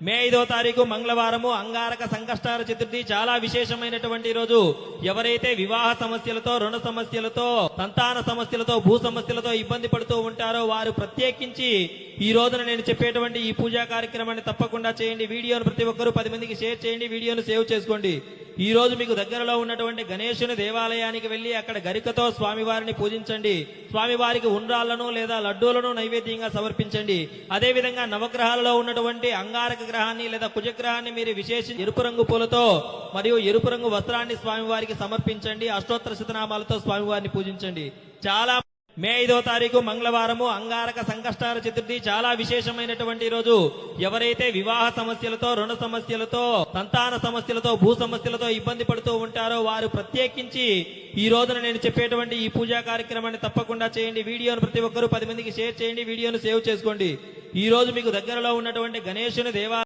మే 5వ తారీఖు మంగళవారము అంగారక సంకష్టార చతుర్థి చాలా విశేషమైనటువంటి రోజు. ఎవరైతే వివాహ సమస్యలతో, రుణ సమస్యలతో, సంతాన సమస్యలతో, భూ సమస్యలతో ఇబ్బంది పడుతూ ఉంటారో వారు ప్రత్యేకించి ఈ రోజున నేను చెప్పేటువంటి ఈ పూజా కార్యక్రమాన్ని తప్పకుండా చేయండి. వీడియోను ప్రతి ఒక్కరూ 10 మందికి షేర్ చేయండి. వీడియోను సేవ్ చేసుకోండి. ఈ రోజు మీకు దగ్గరలో ఉన్నటువంటి గణేశుని దేవాలయానికి వెళ్లి అక్కడ గరికతో స్వామివారిని పూజించండి. స్వామివారికి ఉండ్రాళ్లను లేదా లడ్డూలను నైవేద్యంగా సమర్పించండి. అదే విధంగా నవగ్రహాలలో ఉన్నటువంటి అంగారక గ్రహాన్ని లేదా కుజగ్రహాన్ని మీరు విశేషించి ఎరుపు రంగు పూలతో మరియు ఎరుపు రంగు వస్త్రాన్ని స్వామివారికి సమర్పించండి. అష్టోత్తర శతనామాలతో స్వామివారిని పూజించండి. చాలా మే 5వ తారీఖు మంగళవారము అంగారక సంకష్టార చతుర్థి చాలా విశేషమైనటువంటి రోజు. ఎవరైతే వివాహ సమస్యలతో, రుణ సమస్యలతో, సంతాన సమస్యలతో, భూ సమస్యలతో ఇబ్బంది పడుతూ ఉంటారో వారు ప్రత్యేకించి ఈ రోజున నేను చెప్పేటువంటి ఈ పూజా కార్యక్రమాన్ని తప్పకుండా చేయండి. వీడియోను ప్రతి ఒక్కరూ 10 మందికి షేర్ చేయండి. వీడియోను సేవ్ చేసుకోండి. ఈ రోజు మీకు దగ్గరలో ఉన్నటువంటి గణేశుని దేవాలయం